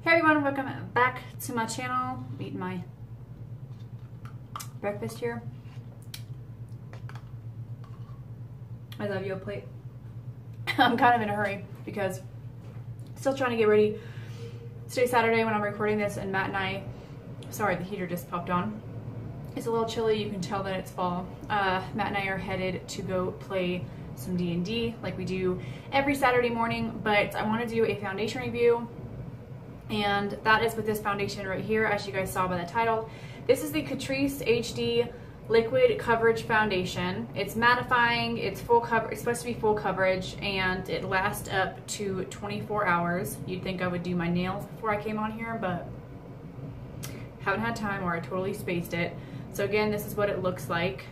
Hey everyone, welcome back to my channel. I'm eating my breakfast here. I love you a plate. I'm kind of in a hurry because I'm still trying to get ready. Today's Saturday when I'm recording this, and Matt and I, sorry, the heater just popped on. It's a little chilly, you can tell that it's fall. Matt and I are headed to go play some D&D like we do every Saturday morning, but I want to do a foundation review. And that is with this foundation right here, as you guys saw by the title. This is the Catrice HD Liquid Coverage Foundation. It's mattifying, it's full cover, it's supposed to be full coverage, and it lasts up to 24 hours. You'd think I would do my nails before I came on here, but haven't had time, or I totally spaced it. So again, this is what it looks like.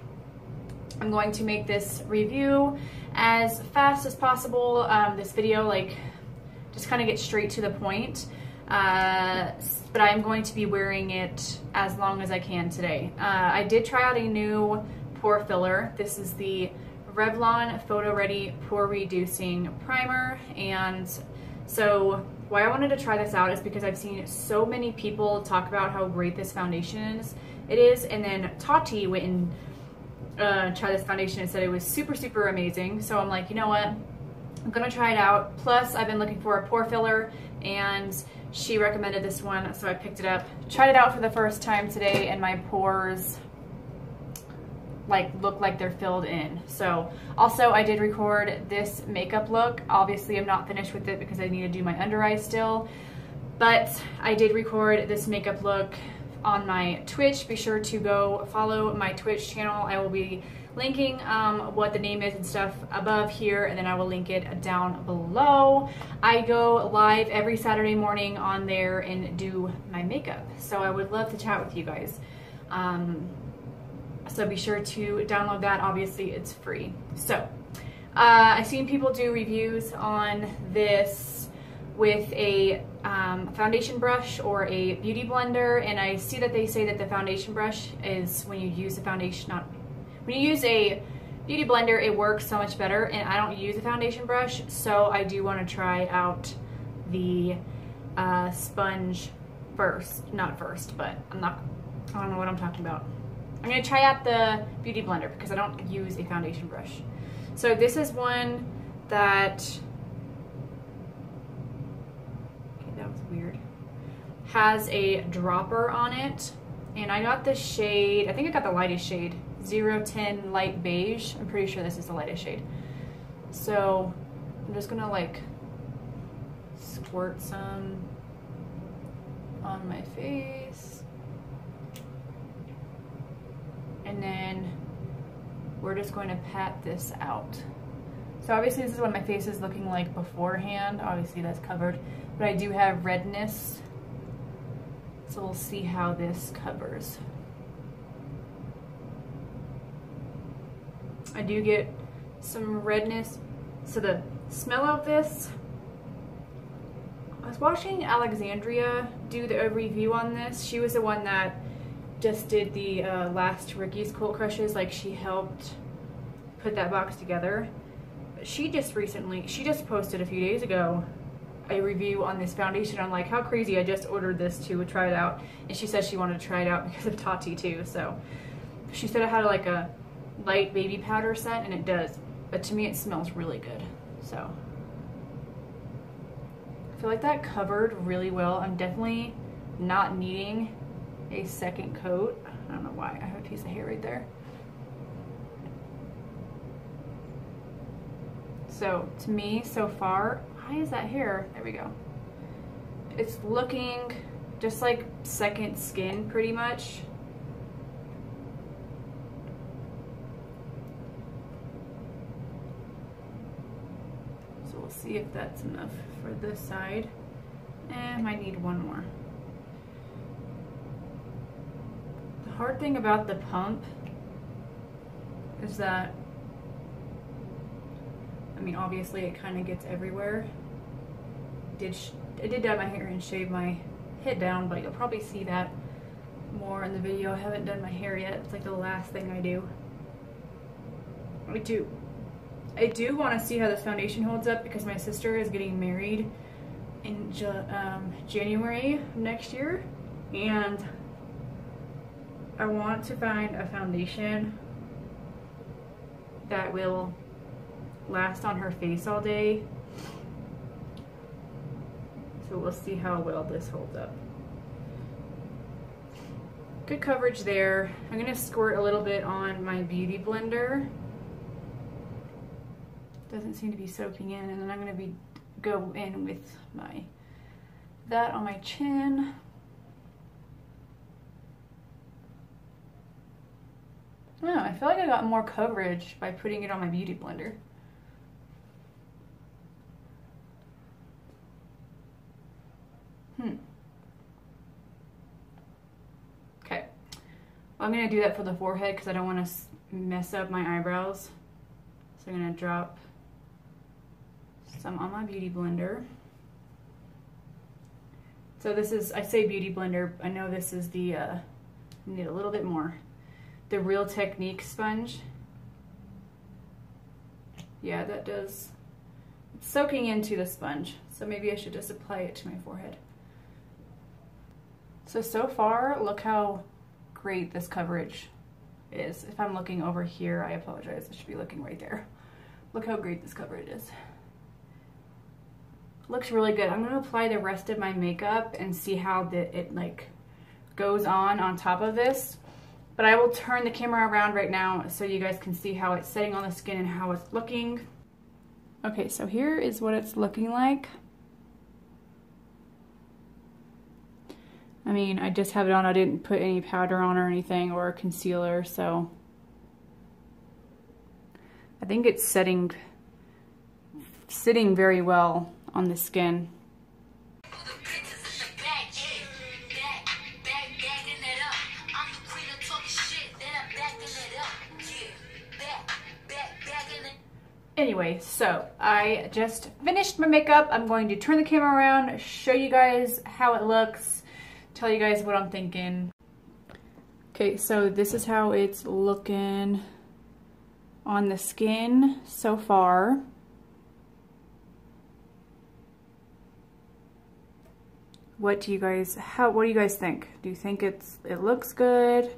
I'm going to make this review as fast as possible. This video, like, just kind of get straight to the point. But I'm going to be wearing it as long as I can today. I did try out a new pore filler. This is the Revlon Photo Ready Pore Reducing Primer. And so why I wanted to try this out is because I've seen so many people talk about how great this foundation is. And then Tati went and tried this foundation and said it was super, super amazing. So I'm like, you know what? I'm gonna try it out. Plus, I've been looking for a pore filler, and she recommended this one, so I picked it up. Tried it out for the first time today, and my pores look like they're filled in. So also, I did record this makeup look. Obviously, I'm not finished with it because I need to do my under eyes still, but I did record this makeup look on my Twitch. Be sure to go follow my Twitch channel. I will be linking what the name is and stuff above here, and then I will link it down below. I go live every Saturday morning on there and do my makeup, so I would love to chat with you guys. So be sure to download that. Obviously it's free. So I've seen people do reviews on this with a foundation brush or a beauty blender, and I see that they say that the foundation brush is when you use the foundation, when you use a beauty blender, it works so much better, and I don't use a foundation brush, so I do want to try out the sponge first. Not first, but I don't know what I'm talking about. I'm going to try out the beauty blender because I don't use a foundation brush. So this is one that, okay, that was weird, has a dropper on it, and I got the shade, I think I got the lightest shade, 010 Light Beige. I'm pretty sure this is the lightest shade. So I'm just gonna squirt some on my face, and then we're just going to pat this out. So obviously this is what my face is looking like beforehand. Obviously that's covered, but I do have redness, so we'll see how this covers. I do get some redness. So the smell of this, I was watching Alexandria do the review on this. She was the one that just did the last Ricky's Cult Crushes. Like, she helped put that box together. But she just posted a few days ago a review on this foundation. I'm like, how crazy, I just ordered this to try it out. And she said she wanted to try it out because of Tati too. So she said it had like a light baby powder scent, and it does, but to me it smells really good. So I feel like that covered really well. I'm definitely not needing a second coat. I don't know why, I have a piece of hair right there. So to me so far, why is that hair? There we go. It's looking just like second skin pretty much. See if that's enough for this side. Might need one more. The hard thing about the pump is that, I mean, obviously it kind of gets everywhere. I did dye my hair and shave my head down, but you'll probably see that more in the video. I haven't done my hair yet. It's like the last thing I do. I do want to see how this foundation holds up because my sister is getting married in January of next year, and I want to find a foundation that will last on her face all day. So we'll see how well this holds up. Good coverage there. I'm gonna squirt a little bit on my beauty blender. Doesn't seem to be soaking in, and then I'm gonna go in with that on my chin. I don't know, I feel like I got more coverage by putting it on my beauty blender. Okay, well, I'm gonna do that for the forehead because I don't want to mess up my eyebrows. So I'm gonna drop some on my beauty blender. So this is, I say beauty blender, I know this is the, I need a little bit more. The Real Technique sponge. Yeah, that does, it's soaking into the sponge. So maybe I should just apply it to my forehead. So far, look how great this coverage is. If I'm looking over here, I apologize. I should be looking right there. Look how great this coverage is. Looks really good. I'm gonna apply the rest of my makeup and see how it like goes on top of this. But I will turn the camera around right now so you guys can see how it's setting on the skin and how it's looking. Okay, so here is what it's looking like. I mean, I just have it on. I didn't put any powder on or anything or concealer, so I think it's sitting very well on the skin. Anyway, so I just finished my makeup. I'm going to turn the camera around, show you guys how it looks, tell you guys what I'm thinking. Okay, so this is how it's looking on the skin so far. What do you guys think? Do you think it looks good?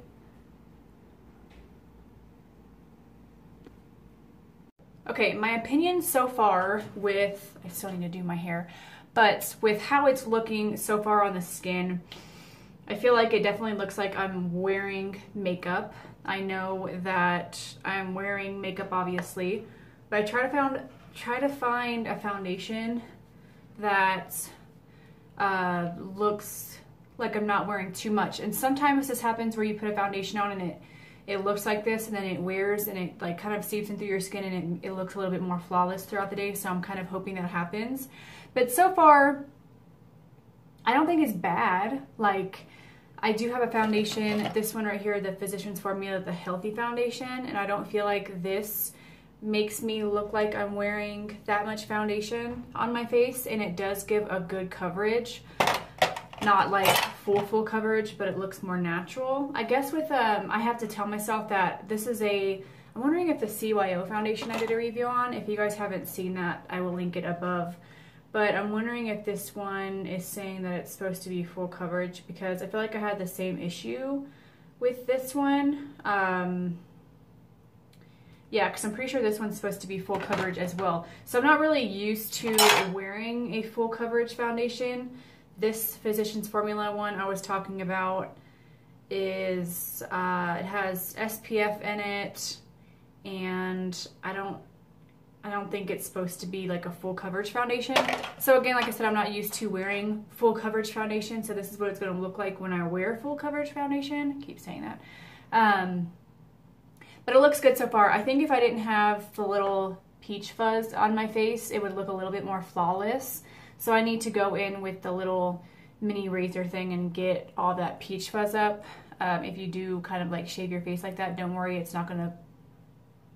Okay, my opinion so far with, I still need to do my hair, but with how it's looking so far on the skin, I feel like it definitely looks like I'm wearing makeup. I know that I'm wearing makeup obviously, but I try to find a foundation that looks like I'm not wearing too much. And sometimes this happens where you put a foundation on and it looks like this and then it wears and it like kind of seeps in through your skin and it looks a little bit more flawless throughout the day. So I'm kind of hoping that happens. But so far, I don't think it's bad. Like, I do have a foundation, this one right here, the Physicians Formula, the Healthy Foundation, and I don't feel like this makes me look like I'm wearing that much foundation on my face, and it does give a good coverage. Not like full coverage, but it looks more natural. I guess with, I have to tell myself that this is I'm wondering if the CYO foundation I did a review on, if you guys haven't seen that, I will link it above. But I'm wondering if this one is saying that it's supposed to be full coverage, because I feel like I had the same issue with this one. Yeah, because I'm pretty sure this one's supposed to be full coverage as well. So I'm not really used to wearing a full coverage foundation. This Physicians Formula one I was talking about is, it has SPF in it, and I don't think it's supposed to be like a full coverage foundation. So again, like I said, I'm not used to wearing full coverage foundation, so this is what it's going to look like when I wear full coverage foundation. I keep saying that. But it looks good so far. I think if I didn't have the little peach fuzz on my face, it would look a little bit more flawless. So I need to go in with the little mini razor thing and get all that peach fuzz up. If you do kind of like shave your face like that, don't worry, it's not going to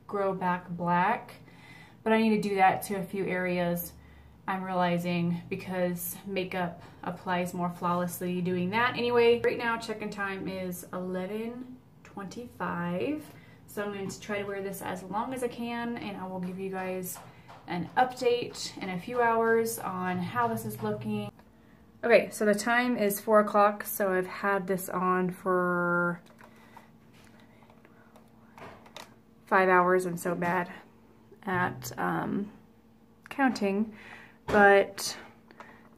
grow back black. But I need to do that to a few areas, I'm realizing, because makeup applies more flawlessly doing that. Anyway, right now check-in time is 11:25. So I'm going to try to wear this as long as I can, and I will give you guys an update in a few hours on how this is looking. Okay, so the time is 4 o'clock, so I've had this on for 5 hours. I'm so bad at counting, but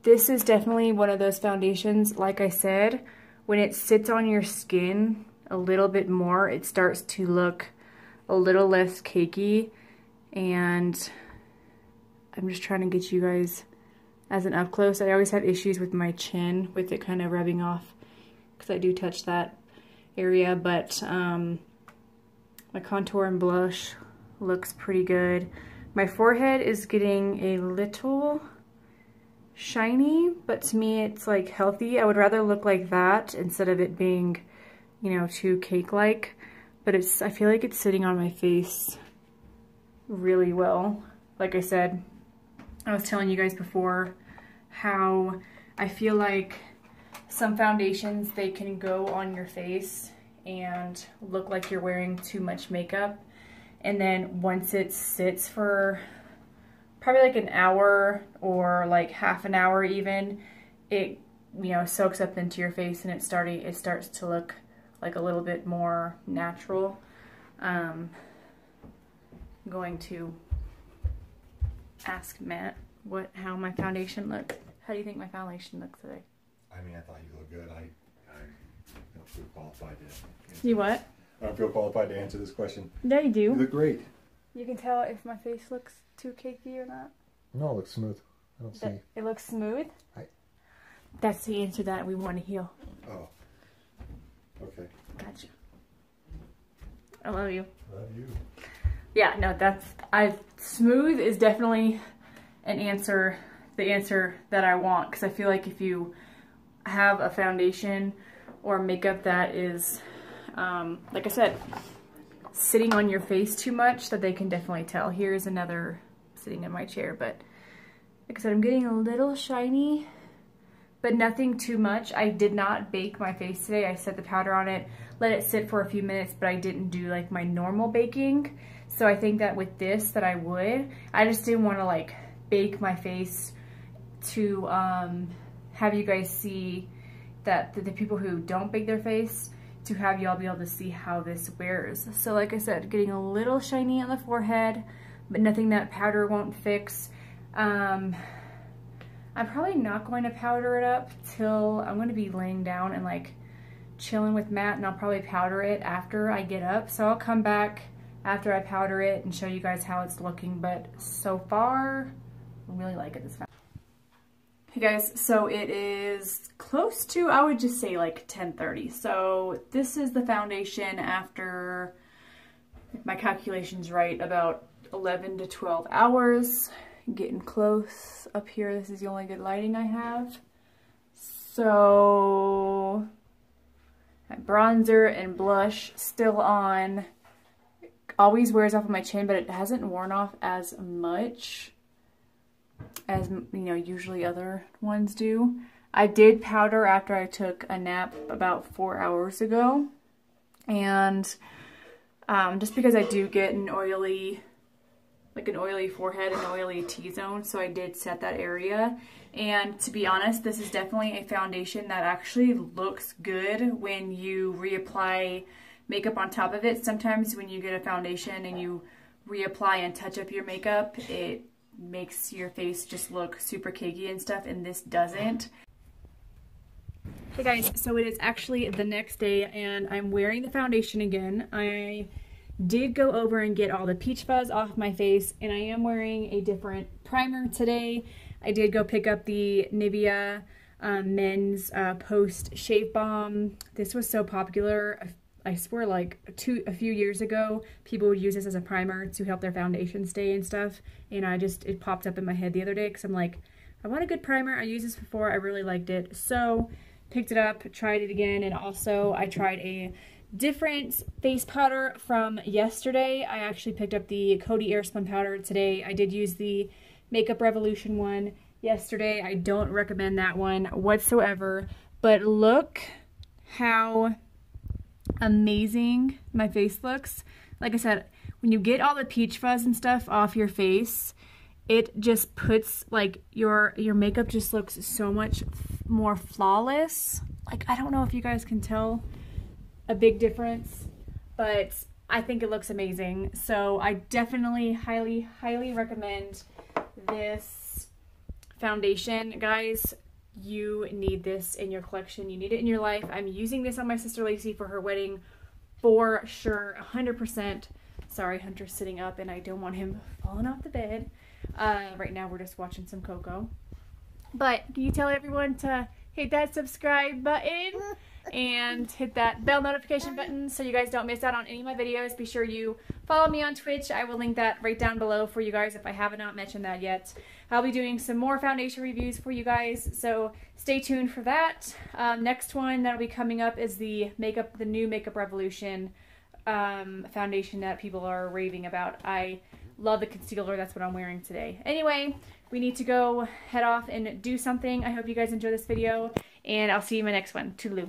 this is definitely one of those foundations, like I said, when it sits on your skin a little bit more, it starts to look a little less cakey, and I'm just trying to get you guys as an up close. I always have issues with my chin, with it kind of rubbing off, because I do touch that area, but my contour and blush looks pretty good. My forehead is getting a little shiny, but to me it's like healthy. I would rather look like that instead of it being, you know, too cake-like. But I feel like it's sitting on my face really well. Like I said, I was telling you guys before how I feel like some foundations, they can go on your face and look like you're wearing too much makeup, and then once it sits for probably like an hour or like half an hour even, it, you know, soaks up into your face and it starts to look like a little bit more natural. I'm going to ask Matt how my foundation looks. How do you think my foundation looks today? I mean, I thought you looked good. I don't feel qualified to answer. You what? I don't feel qualified to answer this question. Yeah, you do. You look great. You can tell if my face looks too cakey or not. No, it looks smooth. I don't see. It looks smooth? That's the answer that we want to hear. Oh. Okay. Gotcha. I love you. Love you. Yeah, no, smooth is definitely an answer, the answer that I want, because I feel like if you have a foundation or makeup that is, like I said, sitting on your face too much, that they can definitely tell. Here's another sitting in my chair, but like I said, I'm getting a little shiny, but nothing too much. I did not bake my face today. I set the powder on it, let it sit for a few minutes, but I didn't do like my normal baking. So I think that with this that I would. I just didn't want to like bake my face to have you guys see that the people who don't bake their face, to have y'all be able to see how this wears. So like I said, getting a little shiny on the forehead, but nothing that powder won't fix. I'm probably not going to powder it up till I'm going to be laying down and like chilling with Matt, and I'll probably powder it after I get up. So I'll come back after I powder it and show you guys how it's looking, but so far I really like it this time. Hey guys, so it is close to, I would just say like 10:30. So this is the foundation after, if my calculation's right, about 11 to 12 hours. Getting close up here. This is the only good lighting I have. So my bronzer and blush still on. Always wears off of my chin, but it hasn't worn off as much as, you know, usually other ones do. I did powder after I took a nap about 4 hours ago, and just because I do get an oily forehead and oily T-zone, so I did set that area. And to be honest, this is definitely a foundation that actually looks good when you reapply makeup on top of it. Sometimes when you get a foundation and you reapply and touch up your makeup, it makes your face just look super cakey and stuff, and this doesn't. Hey guys, so it is actually the next day and I'm wearing the foundation again. I did go over and get all the peach fuzz off my face, and I am wearing a different primer today. I did go pick up the Nivea Men's Post Shave Balm. This was so popular. I swear, like a few years ago, people would use this as a primer to help their foundation stay and stuff. And it popped up in my head the other day because I'm like, I want a good primer. I used this before. I really liked it. So picked it up, tried it again, and also I tried a different face powder from yesterday. I actually picked up the Coty Airspun powder today. I did use the Makeup Revolution one yesterday. I don't recommend that one whatsoever, but look how amazing my face looks. Like I said, when you get all the peach fuzz and stuff off your face, it just puts, like, your makeup just looks so much more flawless. Like, I don't know if you guys can tell a big difference, but I think it looks amazing. So I definitely highly recommend this foundation, guys. You need this in your collection. You need it in your life. I'm using this on my sister Lacey for her wedding for sure, 100%. Sorry, Hunter's sitting up and I don't want him falling off the bed. Right now we're just watching some Coco. But can you tell everyone to hit that subscribe button and hit that bell notification button so you guys don't miss out on any of my videos. Be sure you follow me on Twitch. I will link that right down below for you guys if I have not mentioned that yet. I'll be doing some more foundation reviews for you guys, so stay tuned for that. Next one that'll be coming up is the new Makeup Revolution foundation that people are raving about. I love the concealer. That's what I'm wearing today. Anyway, we need to go head off and do something. I hope you guys enjoy this video, and I'll see you in my next one. Toodaloo.